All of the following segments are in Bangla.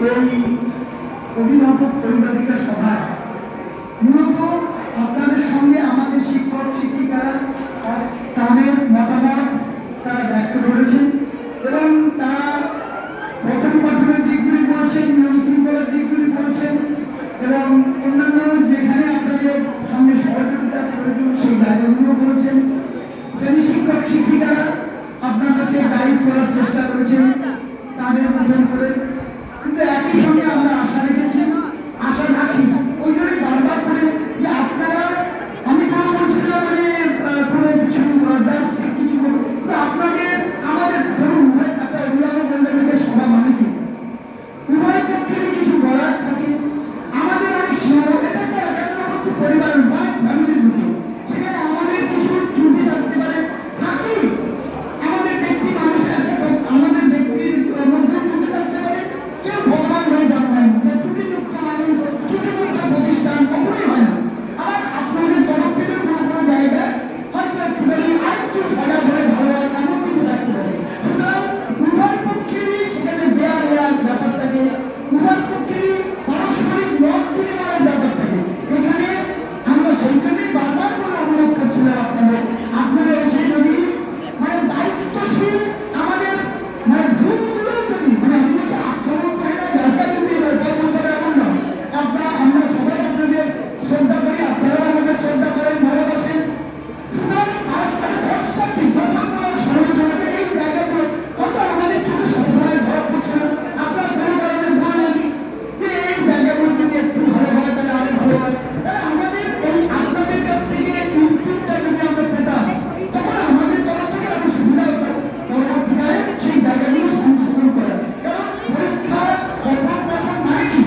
এই অভিভাবক অভিভাবিকা সভায় মূলত আপনাদের সঙ্গে আমাদের শিক্ষক শিক্ষিকারা তাদের মতামত তারা ব্যক্ত করেছেন এবং তারা পঠন পাঠনের দিকগুলি বলছেন, নিয়ম শৃঙ্খলার দিকগুলি বলছেন এবং অন্যান্য যেখানে আপনাদের সঙ্গে সহযোগিতা প্রয়োজন সেই জায়গাগুলো বলছেন। শ্রেণী শিক্ষক শিক্ষিকারা আপনাদেরকে গাইড করার চেষ্টা করেছেন তাদের মতন করে, কিন্তু একই সঙ্গে আমরা আশা রেখেছি, আশা রাখি ওই জন্যই বারবার করে যে আপনারা, আমি কোনো বলছি না মানে কোনো কিছু কিছু আপনাদের আমাদের ধরুন একটা অভিভাবক মন্ডলীদের সভা মানে কি উভয় পক্ষের কিছু বলার থাকে, আমাদের অনেক এটা একটা পরিবার নয় ফ্যামিলির মতো, সেখানে আমাদের কিছু ত্রুটি থাকতে পারে, থাকি আমাদের ব্যক্তি মানুষের আমাদের ব্যক্তির মধ্যে ত্রুটি থাকতে পারে, কেউ ভগবান হয়ে জন্মায় না, ত্রুটিযুক্ত মানুষ ত্রুটিযুক্ত প্রতিষ্ঠান কখনোই হয় না। আবার আপনাদের তরফ থেকে কোনো কোনো জায়গায় হয়তো একটুখানি আরেকটু সজাগ হয়ে ভালো হয় এমন কিছু থাকতে পারে। সুতরাং উভয় পক্ষেরই সেখানে দেয়া নেওয়ার ব্যাপার থাকে, উভয় পক্ষেরই পারস্পরিক মত বিনিময়ের ব্যাপার থাকে। এখানে আমরা সেই জন্যই বারবার করে অনুরোধ করছিলাম আপনারা এসে যদি মানে দায়িত্বশীল আমাদের মানে ভুলগুলো যদি মানে আমি বলছি আক্রমণ করে না দরকার যদি ব্যাপার বলতে হবে এমন নয়, আমরা সবাই আপনাদের শ্রদ্ধা করি, আপনারাও আমাদের শ্রদ্ধা করেন, ভালোবাসেন। সুতরাং পারস্পরিক কনস্ট্রাকটিভ গঠনমূলক সমালোচনাকে এই জায়গাগুলো হয়তো আমাদের চোখে সবসময় ধরা পড়ছে না, আপনারা কোনো কারণে বলেন যে এই জায়গাগুলো যদি একটু ভালো হয় তাহলে আরো ভালো হয়, আমাদের এই আপনাদের কাছ থেকে ইনপুটটা যদি আমরা পেতাম তখন আমাদের তরফ থেকে আরো সুবিধা হতো পরবর্তীকালে সেই জায়গাগুলো সংশোধন করা। কারণ পরীক্ষার প্রথম মানে কি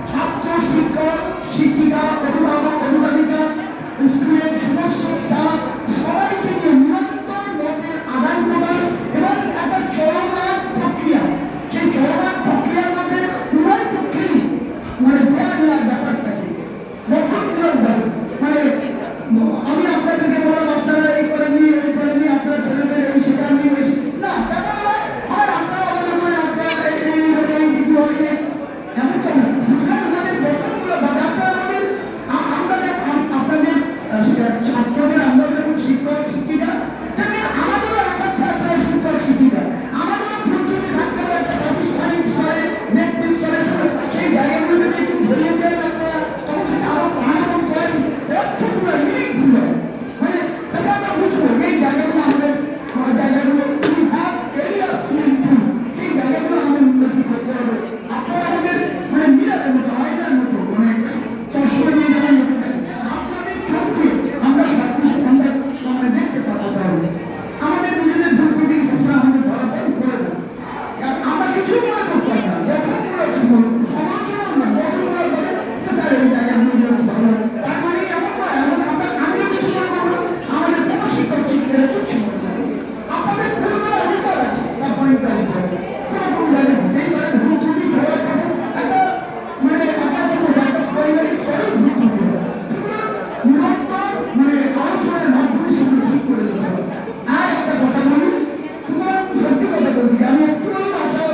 ছাত্র শিক্ষক শিক্ষিকা অভিভাবক অভিভাবিকা স্কুলের সমস্ত স্টাফ সবাইকে নিয়ে নিরন্তর মতের আদান প্রদান এবং একটা চলমান প্রক্রিয়া, সেই চলমান প্রক্রিয়ার মধ্যে উভয় পক্ষেরই মানে দেয়া নেওয়ার ব্যাপারটাকে গঠনমূলকভাবে মানে আমি আপনাদেরকে বললাম আপনারা এই করেননি ওই করেননি, আপনার ছেলেদের এই শেখাননি ওই না তেমন নয়, আর আপনারা আমাদের বলে আপনারা এই দিকগুলো হয়েছে এমনটা না, আমাদের গঠনমূলকভাবে আপনারা আমাদের আপনাদের ছাত্রদের আমরা যখন শিক্ষক শিক্ষিকা তেমনি আমাদেরও একাত্তর আপনারা শিক্ষক শিক্ষিকা, আমাদেরও প্রস্তুতি থাকতে পারে একটা প্রাতিষ্ঠানিক স্তরে ব্যক্তি স্তরে সেই জায়গাগুলো যদি একটু ধরিয়ে দেন আপনারা তখন সেটা আরো প্রাণবন্ত হয়, অর্থপূর্ণ মিনিংফুল হয়, মানে এটা আমরা বুঝবো এই জায়গাগুলো আমাদের জায়গাগুলো সেই জায়গাগুলো আমাদের উন্নতি করতে হবে। আপনারা আমাদের মানে মিরারের মতো আয়নার মতো মানে চশমা নিয়ে যাওয়ার মতো থাকে, আপনাদের চোখে আমরা সবকিছু আমরা দেখতে পাবো, তাহলে আমাদের নিজেদের ভুল ত্রুটি সবসময় আমাদের বরাবরই করে দেয়, আমরা কিছু মনে করতে পারি না, গঠনমূলক সমালোচনা না গঠনমূলক বলে স্যার এই জায়গাগুলো যেহেতু ভালো তার মানে এমন নয় আমিও কিছু মনে করবো না, আমাদের কোনো শিক্ষক শিক্ষিকারা কিছু মনে করবো, আপনাদের ভুলগুলো অধিকার আছে তার পয়েন্ট কোনো জায়গায় হতেই পারে ভুল ত্রুটি হওয়ার কথা একটা মানে আপনার জন্য একটা পারিবারিক স্তরে ভুল ত্রুটি হয়, সেগুলো নিরন্তর মানে আলোচনার মাধ্যমে সেগুলো ঠিক করে দিতে হবে। আর একটা কথা বলি, সুতরাং সত্যি কথা বলতে আমি একটু আশা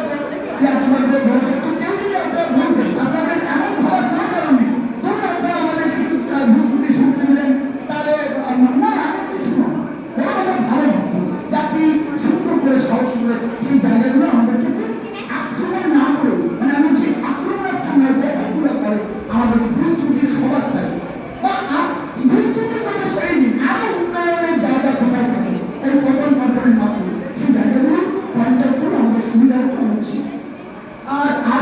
যে আপনাদের ভবিষ্যৎ কেউ যদি আপনারা বলতেন আপনাদের এমন ভাবার কোনো কারণ নেই, ধরুন আপনারা আমাদের কিছু ভুল ত্রুটি শুনতে দিলেন তাহলে না এমন কিছু নয়, ওরা আমার ভালো ভাবতো যে আপনি সুন্দর করে সাহস করে সেই জায়গাগুলো আমাদের ক্ষেত্রে আক্রমণ না করে মানে আমি যে আক্রমণাত্মক নয় গঠনমূলক করে আমাদের ভুল ত্রুটি সবার থাকে বা ভুল ত্রুটির কথা সরে দিন আরো উন্নয়নের জায়গা কোথায় থাকে এই পঠন পাঠনের মাধ্যমে সেই জায়গাগুলো পয়েন্ট আউট করে আমাদের সুবিধা হচ্ছে। আর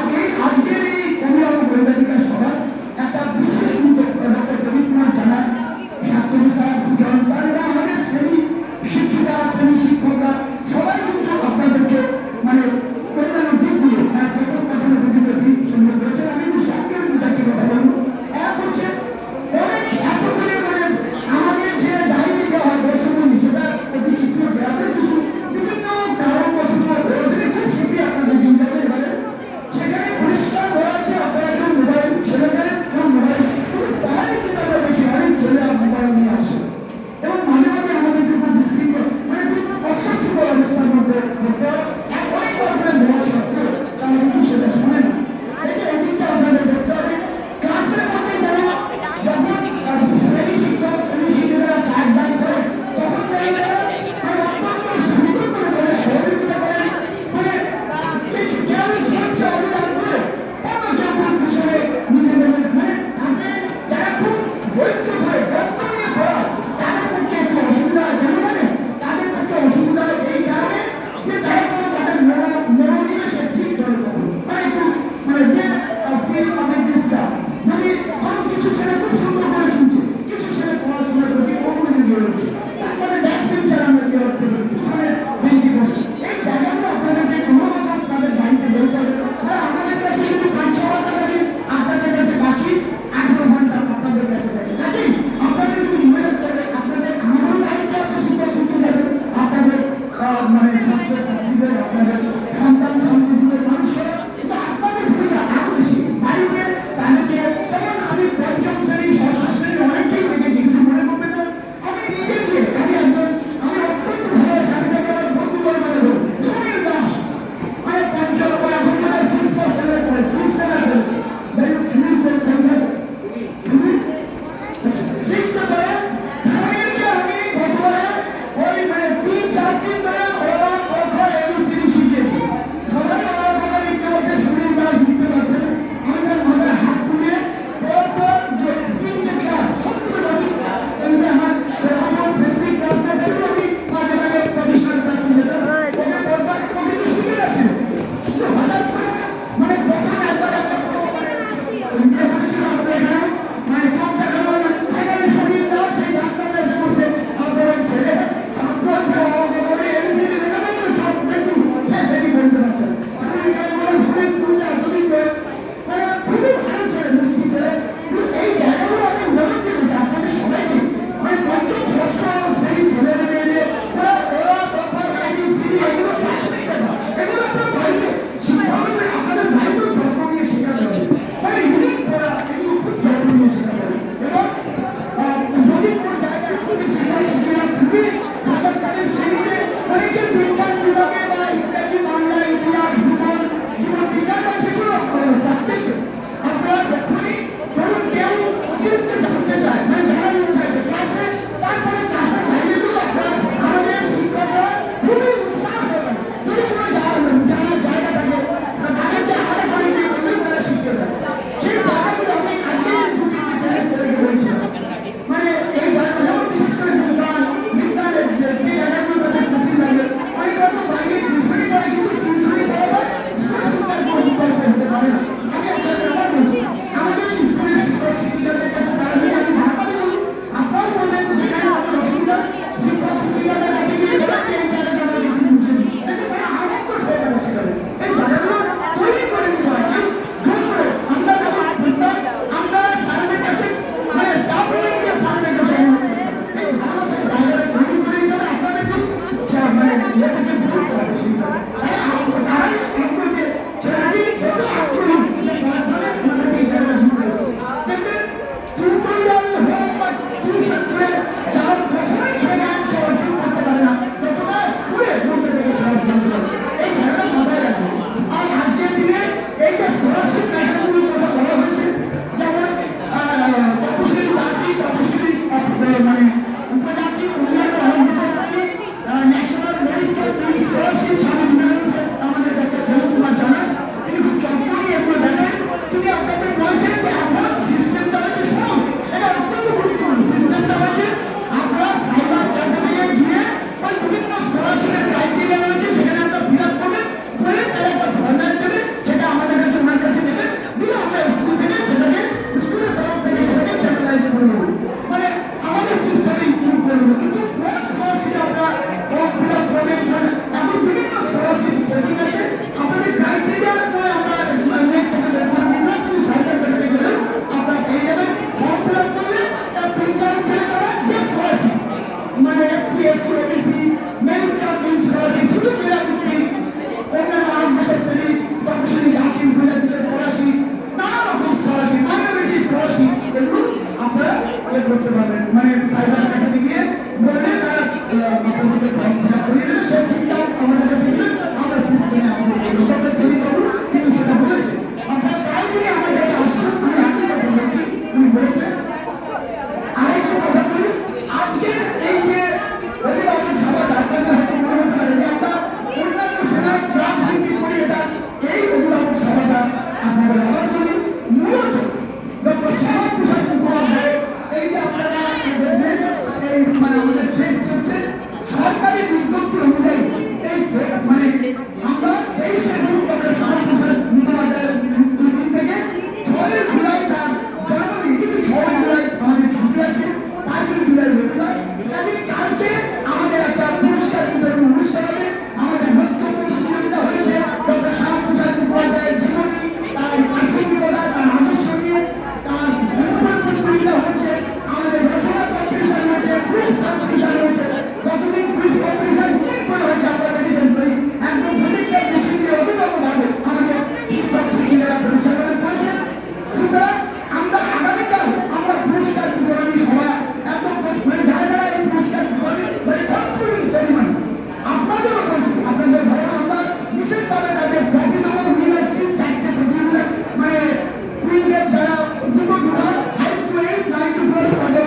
পরিচালনা করেছেন। সুতরাং আমরা আগামীকাল আমরা পুরস্কার বিতরণী সভা এত মানে যারা যারা এই পুরস্কার বিতরণী মানে কনক্লুডিং সেরিমনি আপনাদেরও বলছি, আপনাদের ঘরে আমরা বিশেষভাবে তাদের প্রকৃতপক্ষ ইউনিভার্সিটির 4টে প্রতিযোগিতা মানে কুইজের যারা দুটো 5 to 8 9 to 12 তাদের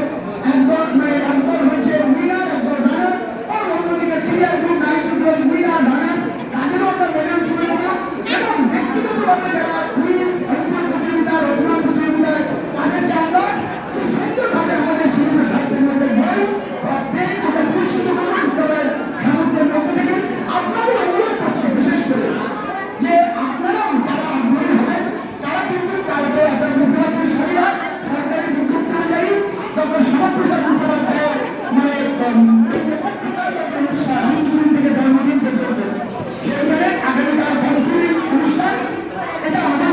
একদল হয়েছে উইনার, একদল রানার, আর অন্যদিকে সিনিয়র গ্রুপ 9 to 12 উইনার রানার তাদেরও আমরা মেডেল তুলে দেবো। এবং ব্যক্তিগতভাবে যারা কুইজ অঙ্ক প্রতিযোগিতা রচনা প্রতিযোগিতায় তাদেরকে আমরা খুব সুন্দরভাবে আমাদের শিল্প সাহিত্যের মধ্যে বই পেন আমরা পুরস্কৃত করবো বিদ্যালয়ের সামর্থ্যের মধ্যে থেকে। আপনাদের অনুরোধ করছি বিশেষ করে যে আপনারাও যারা আগ্রহী হবেন তারা কিন্তু কালকে আপনারা বুঝতে পারছেন শনিবার সরকারি বিজ্ঞপ্তি অনুযায়ী ডক্টর শ্যামাপ্রসাদ মুখোপাধ্যায়ের মানে অনুষ্ঠান মৃত্যুদিন থেকে জন্মদিন পর্যন্ত সেইখানে আগামীকাল কনক্লুডিং অনুষ্ঠান এটা আমরা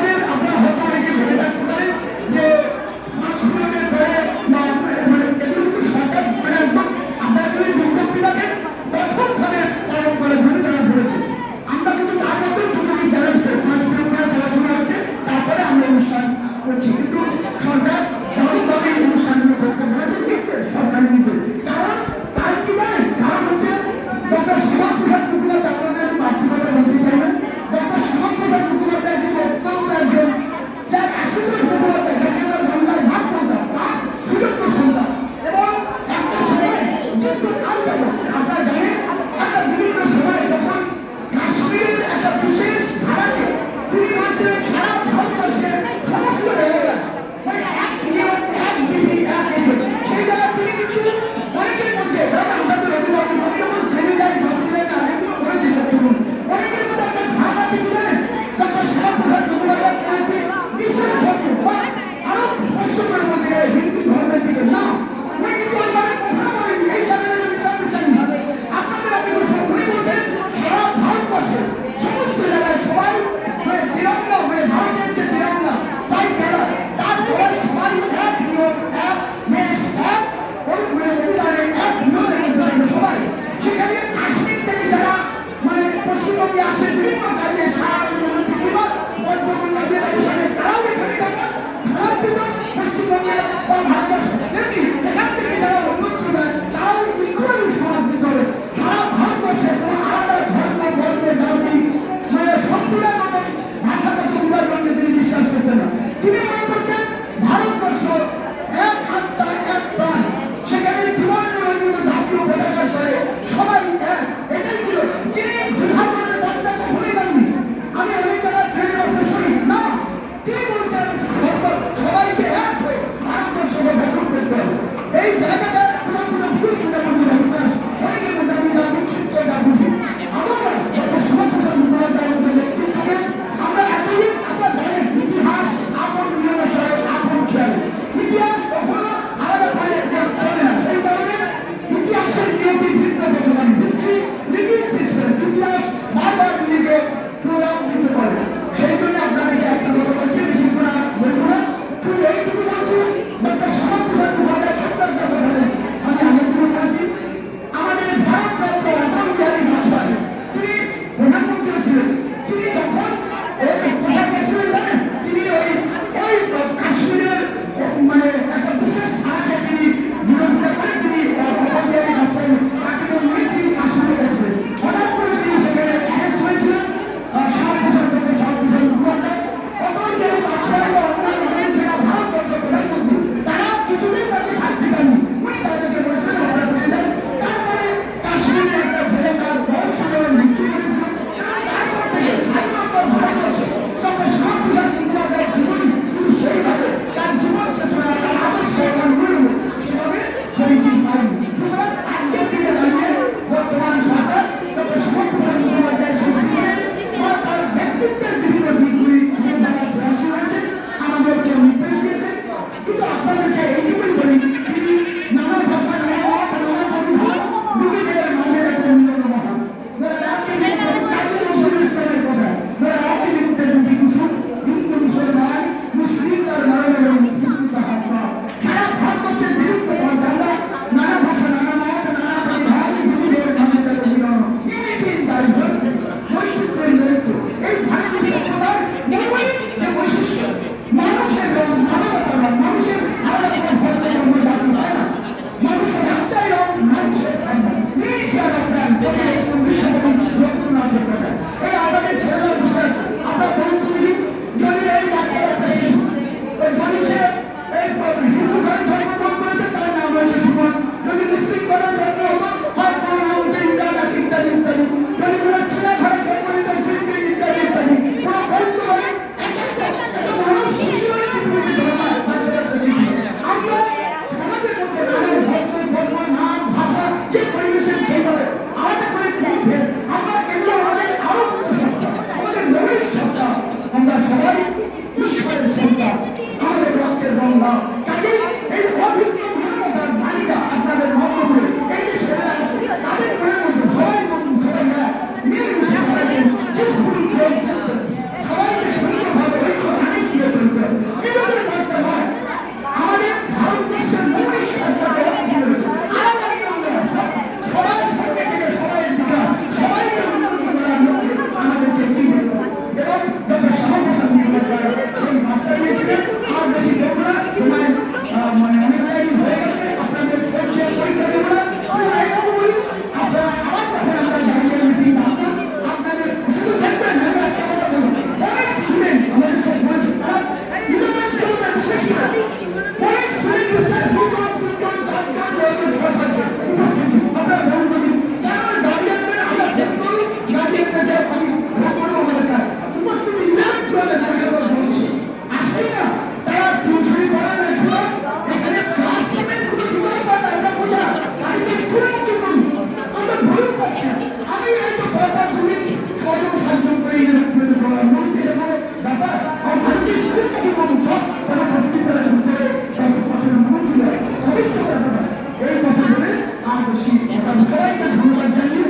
শীত সবাইকে ধন্যবাদ জানিয়ে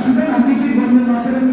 সুতরাং আপনি কি বললেন মাতারাম